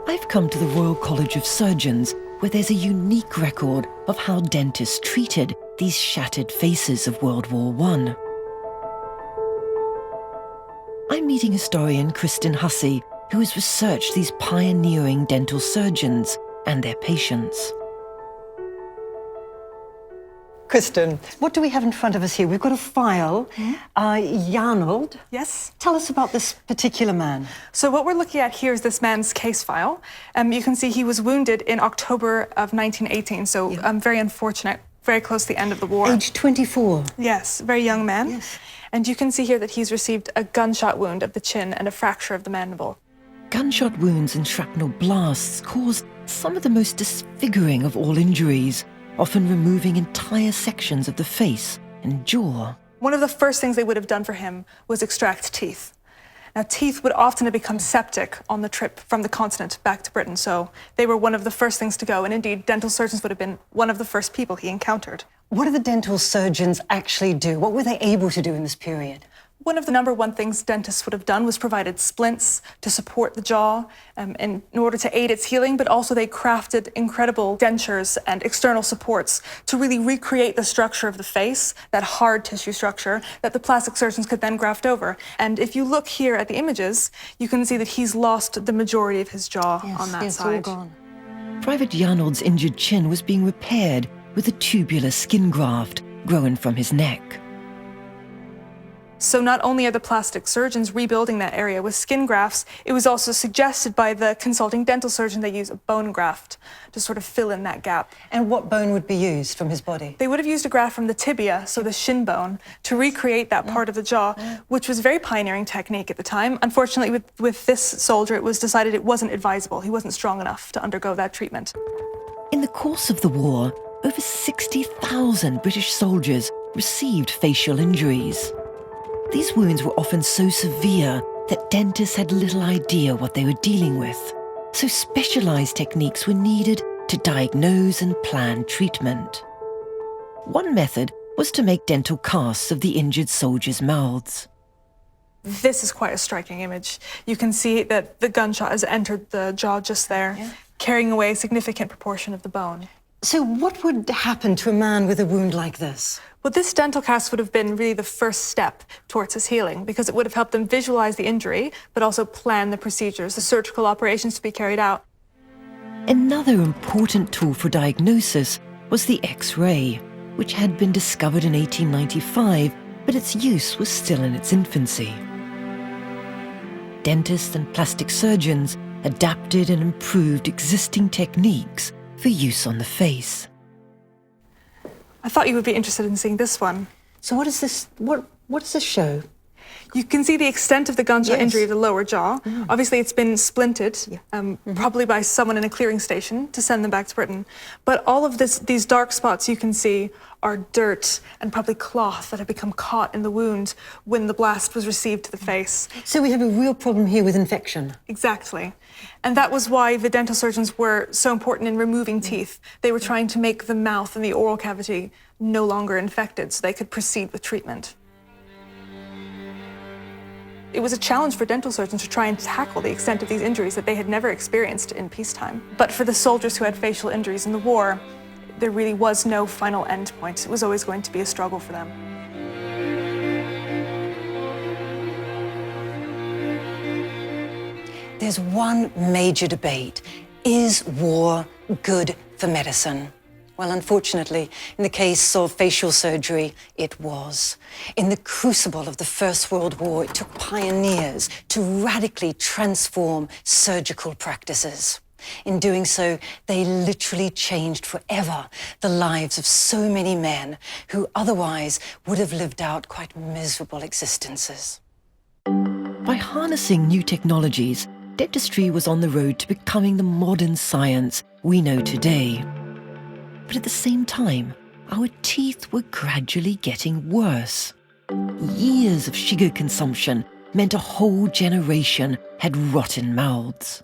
I've come to the Royal College of Surgeons, where there's a unique record of how dentists treated these shattered faces of World War I. I'm meeting historian Kristin Hussey, who has researched these pioneering dental surgeons and their patients. Kristen, what do we have in front of us here? We've got a file. Jarnold. Yes? Tell us about this particular man. So what we're looking at here is this man's case file. You can see he was wounded in October of 1918, so very unfortunate, very close to the end of the war. Age 24. Yes, very young man. Yes. And you can see here that he's received a gunshot wound of the chin and a fracture of the mandible. Gunshot wounds and shrapnel blasts caused some of the most disfiguring of all injuries, often removing entire sections of the face and jaw. One of the first things they would have done for him was extract teeth. Now, teeth would often have become septic on the trip from the continent back to Britain, so they were one of the first things to go, and indeed, dental surgeons would have been one of the first people he encountered. What did the dental surgeons actually do? What were they able to do in this period? One of the number one things dentists would have done was provided splints to support the jaw in order to aid its healing, but also they crafted incredible dentures and external supports to really recreate the structure of the face, that hard tissue structure that the plastic surgeons could then graft over. And if you look here at the images, you can see that he's lost the majority of his jaw on that side. It's all gone. Private Jarnold's injured chin was being repaired with a tubular skin graft growing from his neck. So not only are the plastic surgeons rebuilding that area with skin grafts, it was also suggested by the consulting dental surgeon they use a bone graft to sort of fill in that gap. And what bone would be used from his body? They would have used a graft from the tibia, so the shin bone, to recreate that part of the jaw, which was a very pioneering technique at the time. Unfortunately, with this soldier, it was decided it wasn't advisable. He wasn't strong enough to undergo that treatment. In the course of the war, over 60,000 British soldiers received facial injuries. These wounds were often so severe that dentists had little idea what they were dealing with, so specialized techniques were needed to diagnose and plan treatment. One method was to make dental casts of the injured soldiers' mouths. This is quite a striking image. You can see that the gunshot has entered the jaw just there, carrying away a significant proportion of the bone. So what would happen to a man with a wound like this? Well, this dental cast would have been really the first step towards his healing because it would have helped them visualize the injury, but also plan the procedures, the surgical operations to be carried out. Another important tool for diagnosis was the X-ray, which had been discovered in 1895, but its use was still in its infancy. Dentists and plastic surgeons adapted and improved existing techniques for use on the face. I thought you would be interested in seeing this one. So what is this? What does this show? You can see the extent of the gunshot injury of the lower jaw. Obviously, it's been splinted, probably by someone in a clearing station to send them back to Britain. But all of these dark spots you can see are dirt and probably cloth that have become caught in the wound when the blast was received to the face. So we have a real problem here with infection. Exactly. And that was why the dental surgeons were so important in removing teeth. They were trying to make the mouth and the oral cavity no longer infected so they could proceed with treatment. It was a challenge for dental surgeons to try and tackle the extent of these injuries that they had never experienced in peacetime. But for the soldiers who had facial injuries in the war, there really was no final end point. It was always going to be a struggle for them. There's one major debate. Is war good for medicine? Well, unfortunately, in the case of facial surgery, it was. In the crucible of the First World War, it took pioneers to radically transform surgical practices. In doing so, they literally changed forever the lives of so many men who otherwise would have lived out quite miserable existences. By harnessing new technologies, dentistry was on the road to becoming the modern science we know today. But at the same time, our teeth were gradually getting worse. Years of sugar consumption meant a whole generation had rotten mouths.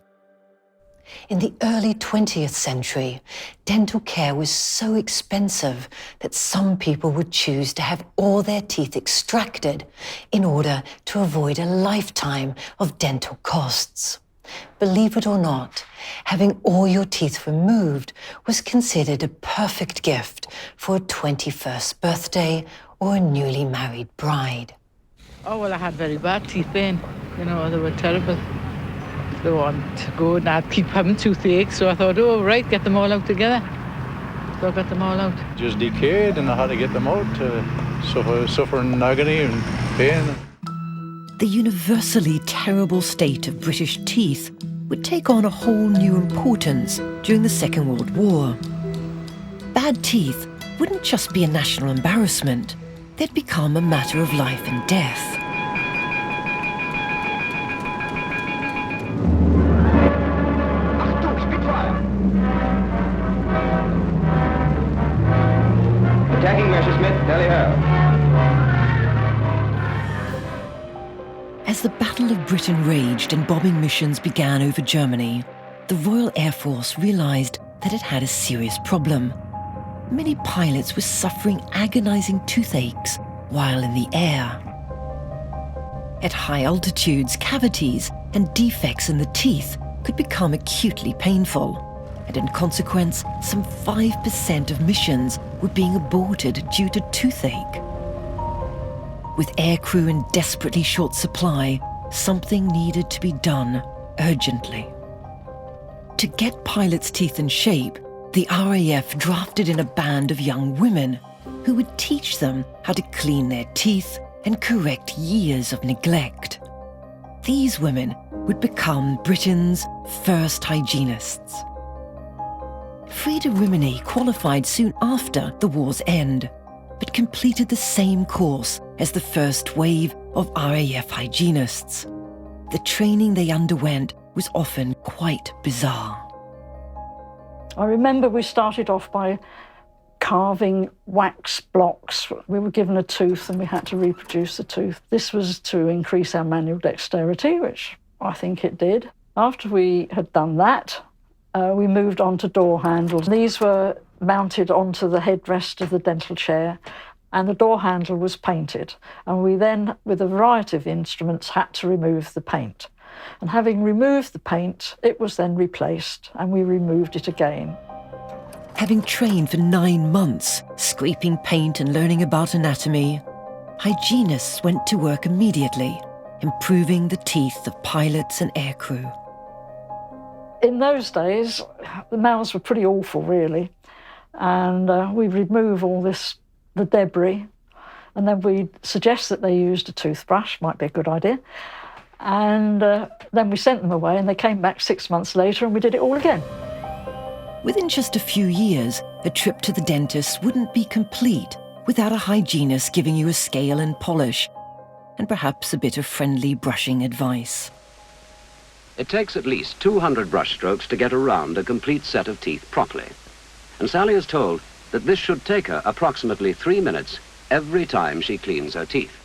In the early 20th century, dental care was so expensive that some people would choose to have all their teeth extracted in order to avoid a lifetime of dental costs. Believe it or not, having all your teeth removed was considered a perfect gift for a 21st birthday or a newly married bride. Oh, well, I had very bad teeth pain. You know, they were terrible. They wanted to go and I'd keep having toothache, so I thought, oh, right, get them all out together. So I got them all out. Just decayed, and I had to get them out, suffering agony and pain. The universally terrible state of British teeth would take on a whole new importance during the Second World War. Bad teeth wouldn't just be a national embarrassment, they'd become a matter of life and death. Attacking Messerschmitt, Delhi Ho. As the Battle of Britain raged and bombing missions began over Germany, the Royal Air Force realised that it had a serious problem. Many pilots were suffering agonising toothaches while in the air. At high altitudes, cavities and defects in the teeth could become acutely painful, and in consequence, some 5% of missions were being aborted due to toothache. With aircrew in desperately short supply, something needed to be done urgently. To get pilots' teeth in shape, the RAF drafted in a band of young women who would teach them how to clean their teeth and correct years of neglect. These women would become Britain's first hygienists. Frida Rimini qualified soon after the war's end, but completed the same course as the first wave of RAF hygienists. The training they underwent was often quite bizarre. I remember we started off by carving wax blocks. We were given a tooth and we had to reproduce the tooth. This was to increase our manual dexterity, which I think it did. After we had done that, we moved on to door handles. These were mounted onto the headrest of the dental chair, and the door handle was painted. And we then, with a variety of instruments, had to remove the paint. And having removed the paint, it was then replaced, and we removed it again. Having trained for 9 months, scraping paint and learning about anatomy, hygienists went to work immediately, improving the teeth of pilots and aircrew. In those days, the mouths were pretty awful, really. And we'd remove all the debris, and then we'd suggest that they used a toothbrush, might be a good idea. And then we sent them away, and they came back 6 months later, and we did it all again. Within just a few years, a trip to the dentist wouldn't be complete without a hygienist giving you a scale and polish, and perhaps a bit of friendly brushing advice. It takes at least 200 brush strokes to get around a complete set of teeth properly. And Sally is told that this should take her approximately 3 minutes every time she cleans her teeth.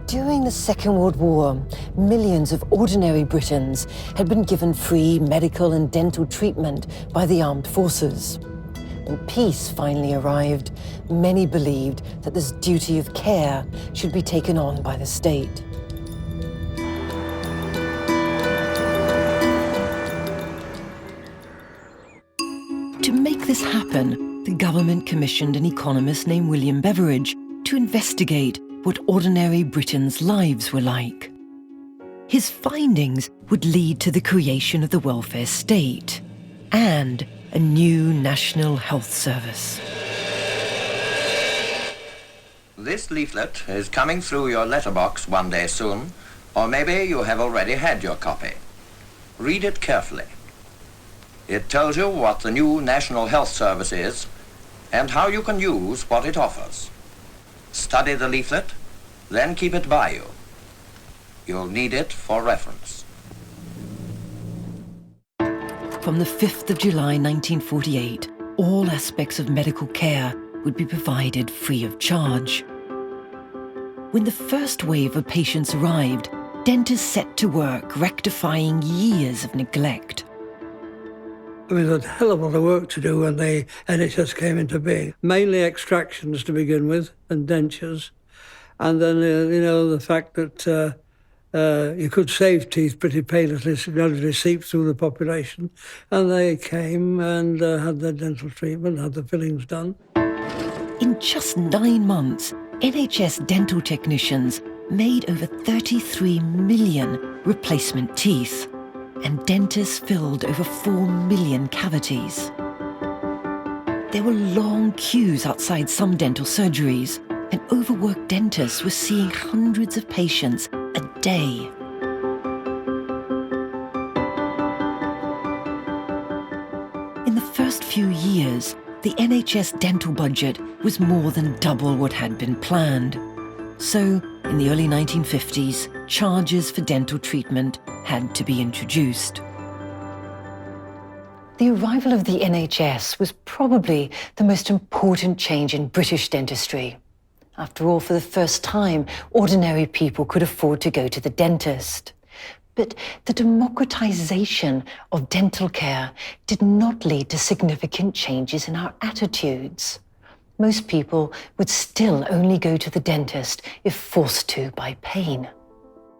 During the Second World War, millions of ordinary Britons had been given free medical and dental treatment by the armed forces. When peace finally arrived, many believed that this duty of care should be taken on by the state. To make this happen, the government commissioned an economist named William Beveridge to investigate what ordinary Britons' lives were like. His findings would lead to the creation of the welfare state and a new National Health Service. This leaflet is coming through your letterbox one day soon, or maybe you have already had your copy. Read it carefully. It tells you what the new National Health Service is and how you can use what it offers. Study the leaflet, then keep it by you. You'll need it for reference. From the 5th of July 1948, all aspects of medical care would be provided free of charge. When the first wave of patients arrived, dentists set to work rectifying years of neglect. There was a hell of a lot of work to do when the NHS came into being. Mainly extractions to begin with, and dentures. And then, the fact that you could save teeth pretty painlessly, so gradually seep through the population. And they came and had their dental treatment, had the fillings done. In just 9 months, NHS dental technicians made over 33 million replacement teeth, and dentists filled over 4 million cavities. There were long queues outside some dental surgeries, and overworked dentists were seeing hundreds of patients a day. In the first few years, the NHS dental budget was more than double what had been planned. So, in the early 1950s, charges for dental treatment had to be introduced. The arrival of the NHS was probably the most important change in British dentistry. After all, for the first time, ordinary people could afford to go to the dentist. But the democratization of dental care did not lead to significant changes in our attitudes. Most people would still only go to the dentist if forced to by pain.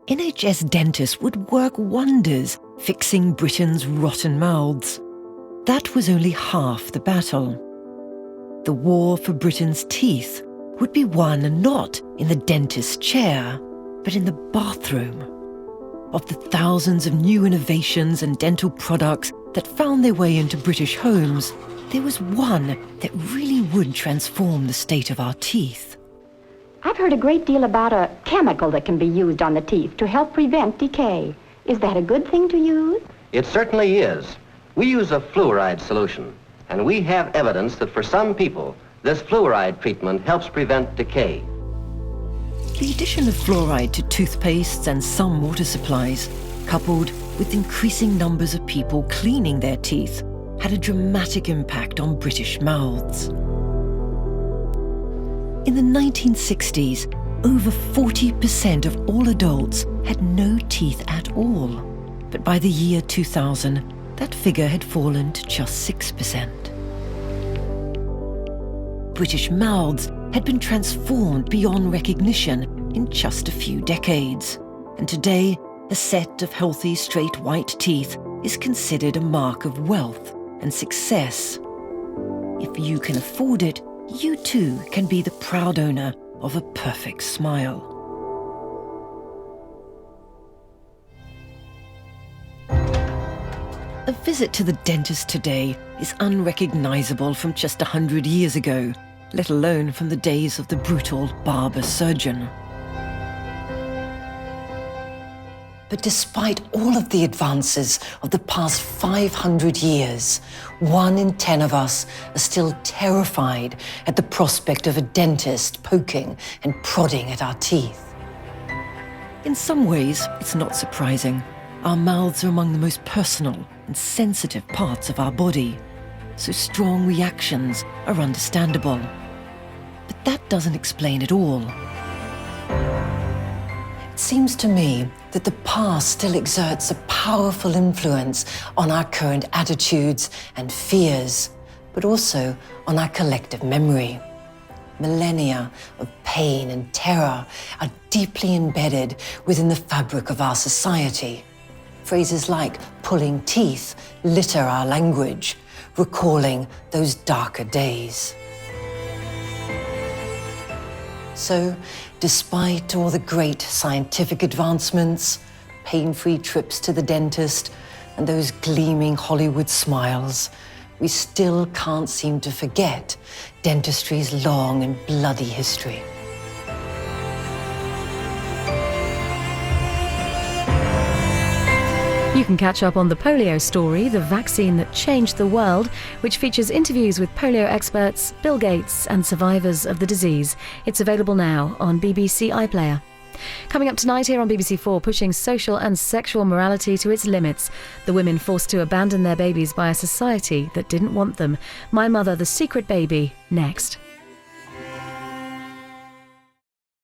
NHS dentists would work wonders fixing Britain's rotten mouths. That was only half the battle. The war for Britain's teeth would be won not in the dentist's chair, but in the bathroom. Of the thousands of new innovations and dental products that found their way into British homes, there was one that really would transform the state of our teeth. I've heard a great deal about a chemical that can be used on the teeth to help prevent decay. Is that a good thing to use? It certainly is. We use a fluoride solution, and we have evidence that for some people, this fluoride treatment helps prevent decay. The addition of fluoride to toothpastes and some water supplies, coupled with increasing numbers of people cleaning their teeth, had a dramatic impact on British mouths. In the 1960s, over 40% of all adults had no teeth at all. But by the year 2000, that figure had fallen to just 6%. British mouths had been transformed beyond recognition in just a few decades. And today, a set of healthy, straight white teeth is considered a mark of wealth and success. If you can afford it, you too can be the proud owner of a perfect smile. A visit to the dentist today is unrecognizable from just 100 years ago, let alone from the days of the brutal barber surgeon. But despite all of the advances of the past 500 years, 1 in 10 of us are still terrified at the prospect of a dentist poking and prodding at our teeth. In some ways, it's not surprising. Our mouths are among the most personal and sensitive parts of our body, so strong reactions are understandable. But that doesn't explain it all. It seems to me that the past still exerts a powerful influence on our current attitudes and fears, but also on our collective memory. Millennia of pain and terror are deeply embedded within the fabric of our society. Phrases like pulling teeth litter our language, recalling those darker days. So, despite all the great scientific advancements, pain-free trips to the dentist, and those gleaming Hollywood smiles, we still can't seem to forget dentistry's long and bloody history. You can catch up on the polio story, the vaccine that changed the world, which features interviews with polio experts, Bill Gates, and survivors of the disease. It's available now on BBC iPlayer. Coming up tonight here on BBC4, pushing social and sexual morality to its limits. The women forced to abandon their babies by a society that didn't want them. My Mother, the Secret Baby, next.